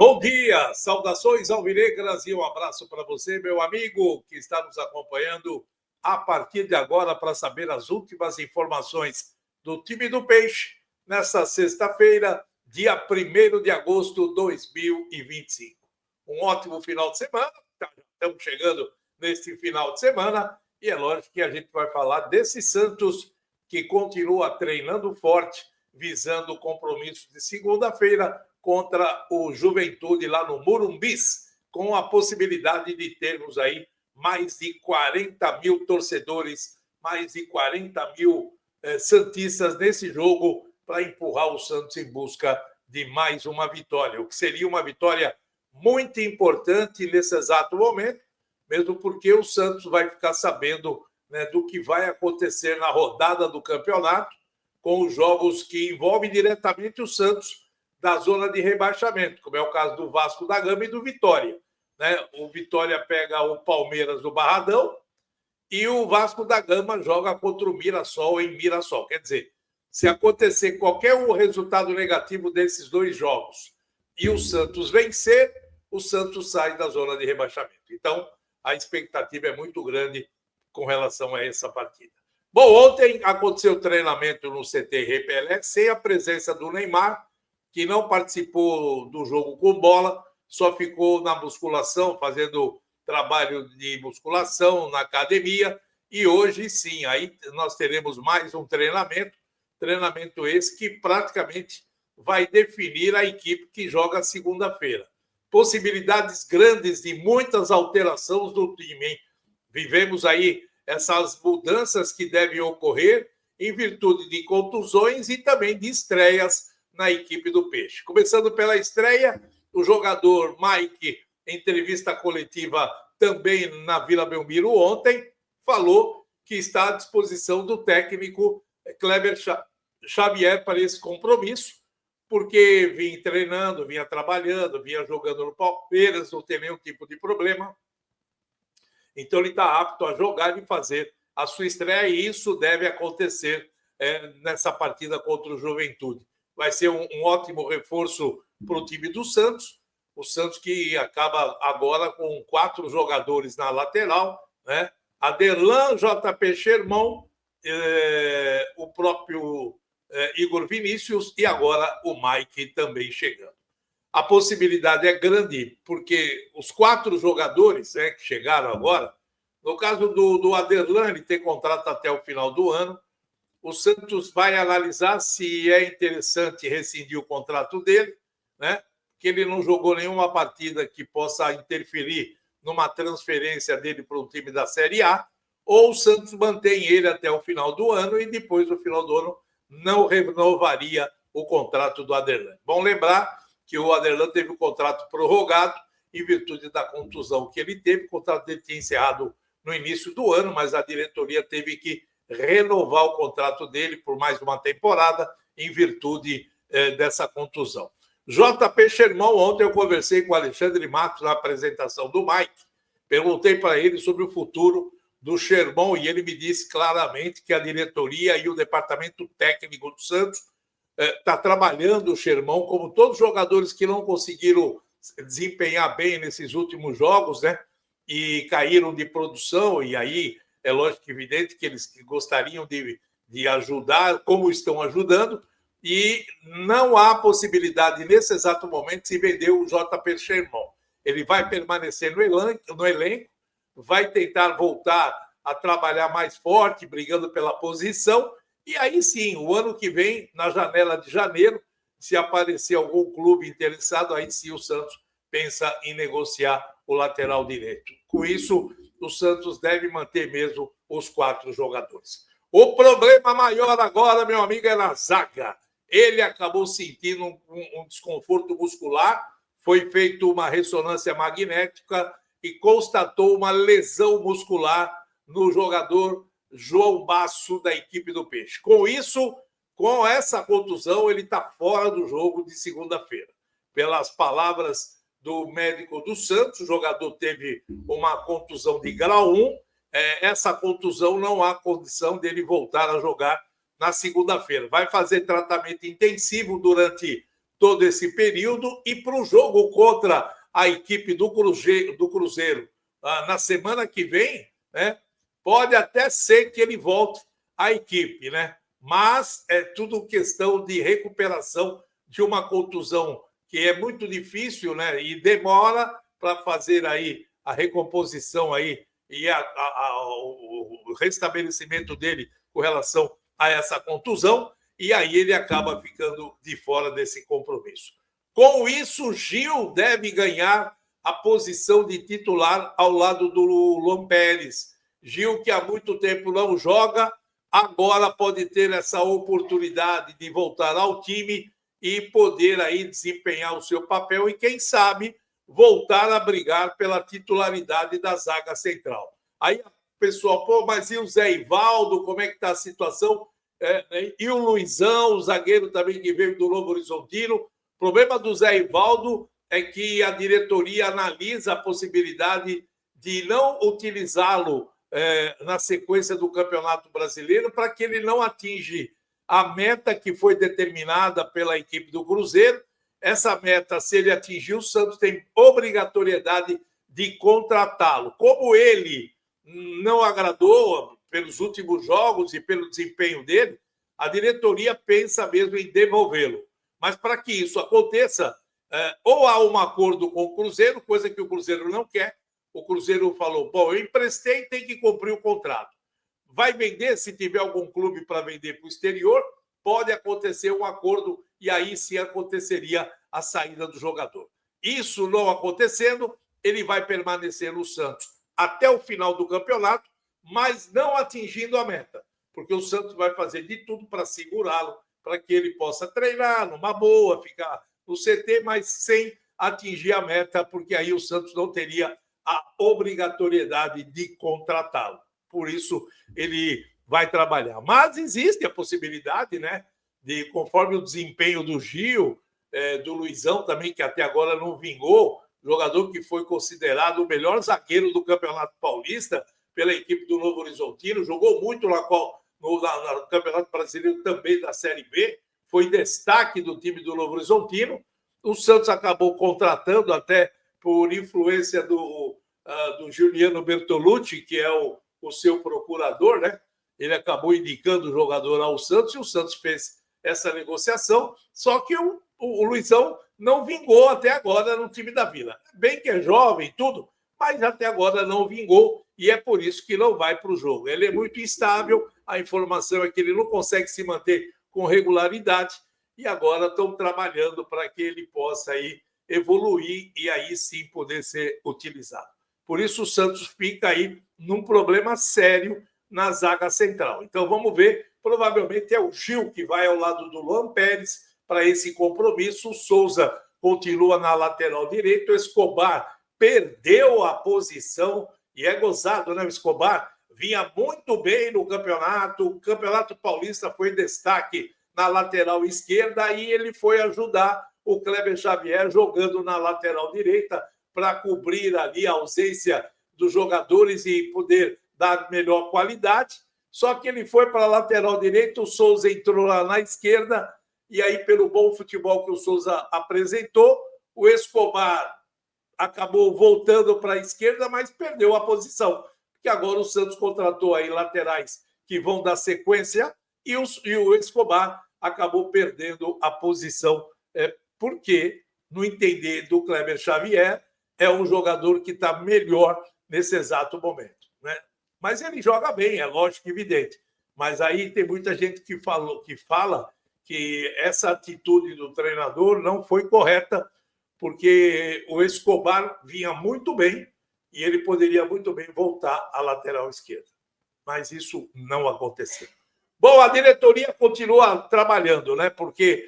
bom dia, saudações alvinegras e um abraço para você, meu amigo, que está nos acompanhando a partir de agora para saber as últimas informações do time do Peixe nesta sexta-feira, dia 1º de agosto de 2025. Um ótimo final de semana, estamos chegando neste final de semana e é lógico que a gente vai falar desse Santos que continua treinando forte, visando o compromisso de segunda-feira contra o Juventude lá no Morumbis, com a possibilidade de termos aí mais de 40 mil torcedores, mais de 40 mil santistas nesse jogo para empurrar o Santos em busca de mais uma vitória, o que seria uma vitória muito importante nesse exato momento, mesmo porque o Santos vai ficar sabendo, né, do que vai acontecer na rodada do campeonato, com os jogos que envolvem diretamente o Santos da zona de rebaixamento, como é o caso do Vasco da Gama e do Vitória. Né? O Vitória pega o Palmeiras do Barradão e o Vasco da Gama joga contra o Mirassol em Mirassol. Quer dizer, se acontecer qualquer resultado negativo desses dois jogos e o Santos vencer, o Santos sai da zona de rebaixamento. Então, a expectativa é muito grande com relação a essa partida. Bom, ontem aconteceu o treinamento no CT Repelé sem a presença do Neymar, que não participou do jogo com bola, só ficou na musculação, fazendo trabalho de musculação na academia, e hoje sim, aí nós teremos mais um treinamento esse que praticamente vai definir a equipe que joga segunda-feira. Possibilidades grandes de muitas alterações do time, hein? Vivemos aí essas mudanças que devem ocorrer em virtude de contusões e também de estreias na equipe do Peixe. Começando pela estreia, o jogador Mike, em entrevista coletiva também na Vila Belmiro ontem, falou que está à disposição do técnico Kleber Xavier para esse compromisso, porque vinha treinando, vinha trabalhando, vinha jogando no Palmeiras, não tem nenhum tipo de problema. Então ele está apto a jogar e fazer a sua estreia, e isso deve acontecer nessa partida contra o Juventude. Vai ser um ótimo reforço para o time do Santos. O Santos que acaba agora com 4 jogadores na lateral, né? Aderlan, JP Sherman, o próprio Igor Vinícius e agora o Mike também chegando. A possibilidade é grande, porque os 4 jogadores que chegaram agora, no caso do Aderlan, ele tem contrato até o final do ano. O Santos vai analisar se é interessante rescindir o contrato dele, né? Que ele não jogou nenhuma partida que possa interferir numa transferência dele para um time da Série A, ou o Santos mantém ele até o final do ano e depois do final do ano não renovaria o contrato do Aderlan. Bom lembrar que o Aderlan teve o contrato prorrogado em virtude da contusão que ele teve. O contrato dele tinha encerrado no início do ano, mas a diretoria teve que renovar o contrato dele por mais uma temporada em virtude dessa contusão. JP Sherman, ontem eu conversei com o Alexandre Matos na apresentação do Mike, perguntei para ele sobre o futuro do Sherman e ele me disse claramente que a diretoria e o departamento técnico do Santos está trabalhando o Sherman, como todos os jogadores que não conseguiram desempenhar bem nesses últimos jogos, né? E caíram de produção, e aí é lógico e evidente que eles gostariam de ajudar, como estão ajudando, e não há possibilidade, nesse exato momento, de se vender o JP Sherman. Ele vai permanecer no elenco, vai tentar voltar a trabalhar mais forte, brigando pela posição, e aí sim, o ano que vem, na janela de janeiro, se aparecer algum clube interessado, aí sim o Santos pensa em negociar o lateral direito. Com isso, o Santos deve manter mesmo os 4 jogadores. O problema maior agora, meu amigo, é na zaga. Ele acabou sentindo um desconforto muscular, foi feita uma ressonância magnética e constatou uma lesão muscular no jogador João Basso, da equipe do Peixe. Com isso, com essa contusão, ele está fora do jogo de segunda-feira. Pelas palavras do médico do Santos, o jogador teve uma contusão de grau 1. Essa contusão não há condição dele voltar a jogar na segunda-feira. Vai fazer tratamento intensivo durante todo esse período e para o jogo contra a equipe do Cruzeiro na semana que vem, né? Pode até ser que ele volte à equipe, né? Mas é tudo questão de recuperação de uma contusão que é muito difícil, né? E demora para fazer aí a recomposição aí e o restabelecimento dele com relação a essa contusão, e aí ele acaba ficando de fora desse compromisso. Com isso, Gil deve ganhar a posição de titular ao lado do Luan Pérez. Gil, que há muito tempo não joga, agora pode ter essa oportunidade de voltar ao time e poder aí desempenhar o seu papel e, quem sabe, voltar a brigar pela titularidade da zaga central. Aí o pessoal, pô, mas e o Zé Ivaldo, como é que está a situação? E o Luizão, o zagueiro também que veio do Novo Horizontino. O problema do Zé Ivaldo é que a diretoria analisa a possibilidade de não utilizá-lo na sequência do Campeonato Brasileiro para que ele não atinja a meta que foi determinada pela equipe do Cruzeiro. Essa meta, se ele atingir, o Santos tem obrigatoriedade de contratá-lo. Como ele não agradou pelos últimos jogos e pelo desempenho dele, a diretoria pensa mesmo em devolvê-lo. Mas para que isso aconteça, ou há um acordo com o Cruzeiro, coisa que o Cruzeiro não quer. O Cruzeiro falou, bom, eu emprestei, tem que cumprir o contrato. Vai vender, se tiver algum clube para vender para o exterior, pode acontecer um acordo e aí sim aconteceria a saída do jogador. Isso não acontecendo, ele vai permanecer no Santos até o final do campeonato, mas não atingindo a meta, porque o Santos vai fazer de tudo para segurá-lo, para que ele possa treinar numa boa, ficar no CT, mas sem atingir a meta, porque aí o Santos não teria a obrigatoriedade de contratá-lo. Por isso, ele vai trabalhar. Mas existe a possibilidade, né, de, conforme o desempenho do Gil, do Luizão também, que até agora não vingou, jogador que foi considerado o melhor zagueiro do Campeonato Paulista pela equipe do Novo Horizontino, jogou muito no Campeonato Brasileiro também da Série B, foi destaque do time do Novo Horizontino. O Santos acabou contratando até por influência do Juliano Bertolucci, que é o seu procurador, né? Ele acabou indicando o jogador ao Santos e o Santos fez essa negociação, só que o Luizão não vingou até agora no time da Vila. Bem que é jovem e tudo, mas até agora não vingou e é por isso que não vai para o jogo. Ele é muito instável, a informação é que ele não consegue se manter com regularidade e agora estão trabalhando para que ele possa aí evoluir e aí sim poder ser utilizado. Por isso o Santos fica aí num problema sério na zaga central. Então vamos ver, provavelmente é o Gil que vai ao lado do Luan Pérez para esse compromisso. O Souza continua na lateral direita, o Escobar perdeu a posição e é gozado, né? O Escobar vinha muito bem no campeonato, o Campeonato Paulista foi destaque na lateral esquerda e ele foi ajudar o Kleber Xavier jogando na lateral direita para cobrir ali a ausência dos jogadores e poder dar melhor qualidade. Só que ele foi para a lateral direita, o Souza entrou lá na esquerda e aí, pelo bom futebol que o Souza apresentou, o Escobar acabou voltando para a esquerda, mas perdeu a posição, porque agora o Santos contratou aí laterais que vão dar sequência e o Escobar acabou perdendo a posição, porque, no entender do Kleber Xavier, é um jogador que está melhor nesse exato momento, né? Mas ele joga bem, é lógico, evidente. Mas aí tem muita gente que fala que essa atitude do treinador não foi correta, porque o Escobar vinha muito bem e ele poderia muito bem voltar à lateral esquerda. Mas isso não aconteceu. Bom, a diretoria continua trabalhando, né? Porque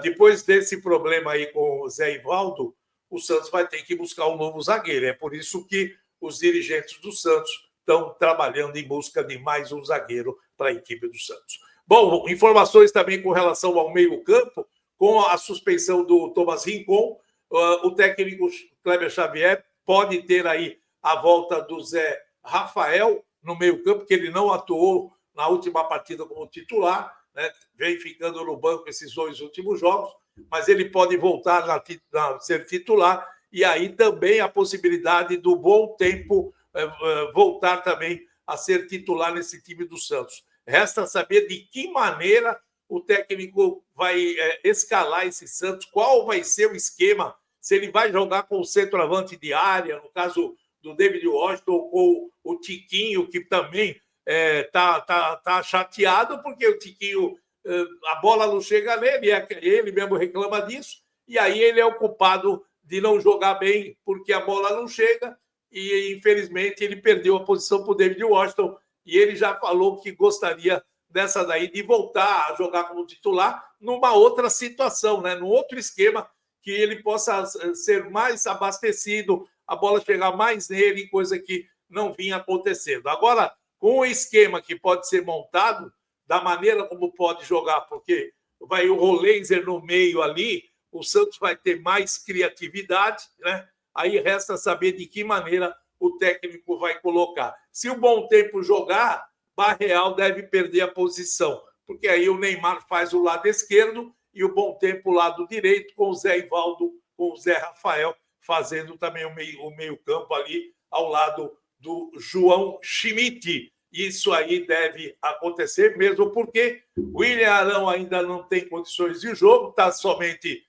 depois desse problema aí com o Zé Ivaldo, o Santos vai ter que buscar um novo zagueiro. É por isso que os dirigentes do Santos estão trabalhando em busca de mais um zagueiro para a equipe do Santos. Bom, informações também com relação ao meio-campo, com a suspensão do Thomas Rincon, o técnico Kleber Xavier pode ter aí a volta do Zé Rafael no meio-campo, que ele não atuou na última partida como titular, né? Vem ficando no banco esses 2 últimos jogos, mas ele pode voltar a ser titular, e aí também a possibilidade do Bom Tempo voltar também a ser titular nesse time do Santos. Resta saber de que maneira o técnico vai escalar esse Santos, qual vai ser o esquema, se ele vai jogar com o centroavante de área, no caso do David Washington, ou o Tiquinho, que também tá chateado, porque o Tiquinho, a bola não chega nele, ele mesmo reclama disso, e aí ele é o culpado de não jogar bem, porque a bola não chega, e infelizmente ele perdeu a posição para o David Washington, e ele já falou que gostaria dessa daí de voltar a jogar como titular numa outra situação, né? Num outro esquema que ele possa ser mais abastecido, a bola chegar mais nele, coisa que não vinha acontecendo. Agora, com o esquema que pode ser montado, da maneira como pode jogar, porque vai o Rolenzer no meio ali, o Santos vai ter mais criatividade, né? Aí resta saber de que maneira o técnico vai colocar. Se o Bom Tempo jogar, Barreal deve perder a posição, porque aí o Neymar faz o lado esquerdo e o Bom Tempo o lado direito, com o Zé Ivaldo, com o Zé Rafael, fazendo também o meio-campo ali ao lado do João Schmidt. Isso aí deve acontecer, mesmo porque o William Arão ainda não tem condições de jogo, está somente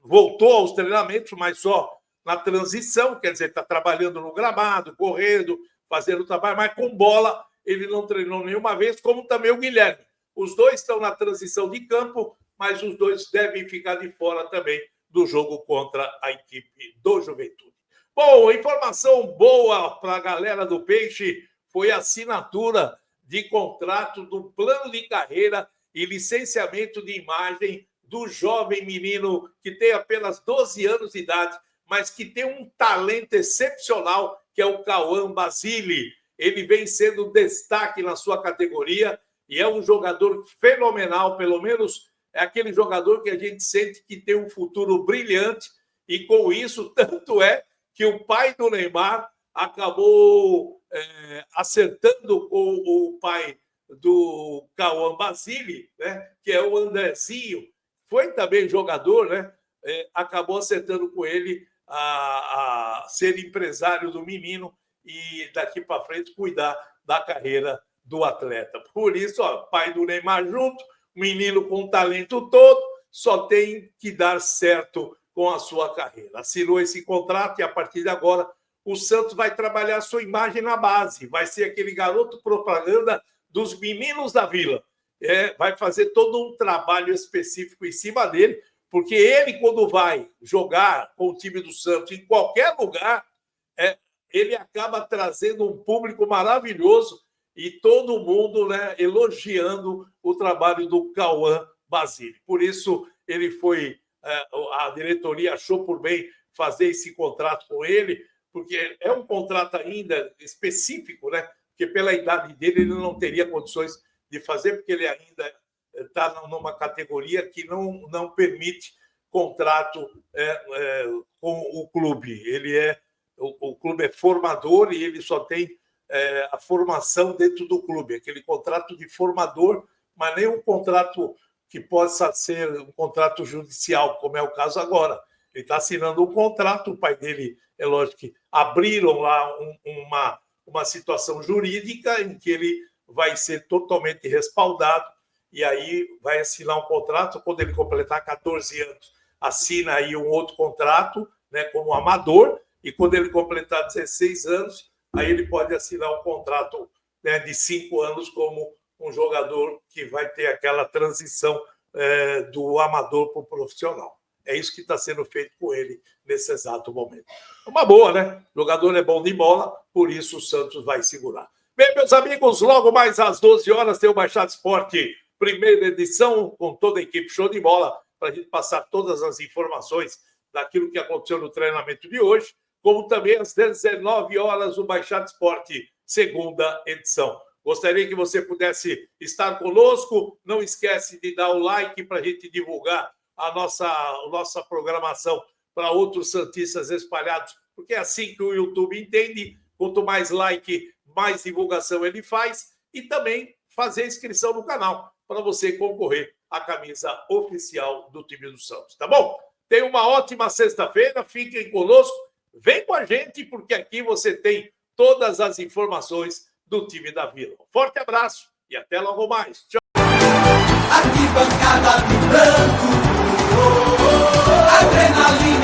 voltou aos treinamentos, mas só na transição, quer dizer, está trabalhando no gramado, correndo, fazendo trabalho, mas com bola ele não treinou nenhuma vez, como também o Guilherme. Os dois estão na transição de campo, mas os dois devem ficar de fora também do jogo contra a equipe do Juventude. Bom, informação boa para a galera do Peixe foi a assinatura de contrato do plano de carreira e licenciamento de imagem do jovem menino que tem apenas 12 anos de idade, mas que tem um talento excepcional, que é o Cauã Basile. Ele vem sendo destaque na sua categoria e é um jogador fenomenal, pelo menos é aquele jogador que a gente sente que tem um futuro brilhante, e com isso, tanto é que o pai do Neymar acabou acertando com o pai do Cauã Basile, né, que é o Andrezinho, foi também jogador, né, acabou acertando com ele a ser empresário do menino e daqui para frente cuidar da carreira do atleta. Por isso, pai do Neymar junto, menino com talento todo, só tem que dar certo com a sua carreira. Assinou esse contrato e a partir de agora o Santos vai trabalhar a sua imagem na base, vai ser aquele garoto propaganda dos meninos da Vila. Vai fazer todo um trabalho específico em cima dele, porque ele, quando vai jogar com o time do Santos em qualquer lugar, ele acaba trazendo um público maravilhoso e todo mundo, né, elogiando o trabalho do Cauã Basile. Por isso, ele foi, a diretoria achou por bem fazer esse contrato com ele, porque é um contrato ainda específico, né? Porque pela idade dele ele não teria condições de fazer, porque ele ainda está numa categoria que não permite contrato com o clube. O clube é formador e ele só tem a formação dentro do clube, aquele contrato de formador, mas nem um contrato que possa ser um contrato judicial, como é o caso agora. Ele está assinando um contrato, o pai dele, é lógico que abriram lá uma situação jurídica em que ele vai ser totalmente respaldado e aí vai assinar um contrato. Quando ele completar 14 anos, assina aí um outro contrato, né, como amador, e quando ele completar 16 anos, aí ele pode assinar um contrato, né, de 5 anos como um jogador que vai ter aquela transição do amador para o profissional. É isso que está sendo feito com ele nesse exato momento. Uma boa, né? O jogador é bom de bola, por isso o Santos vai segurar. Bem, meus amigos, logo mais às 12 horas tem o Baixada Esporte, primeira edição, com toda a equipe show de bola, para a gente passar todas as informações daquilo que aconteceu no treinamento de hoje, como também às 19 horas o Baixada Esporte, segunda edição. Gostaria que você pudesse estar conosco. Não esquece de dar o like para a gente divulgar a nossa programação para outros santistas espalhados, porque é assim que o YouTube entende. Quanto mais like, mais divulgação ele faz, e também fazer inscrição no canal para você concorrer a camisa oficial do time do Santos, tá bom? Tenha uma ótima sexta-feira, fiquem conosco, vem com a gente, porque aqui você tem todas as informações do time da Vila. Um forte abraço e até logo mais. Tchau. Arquibancada vibrando, adrenalina.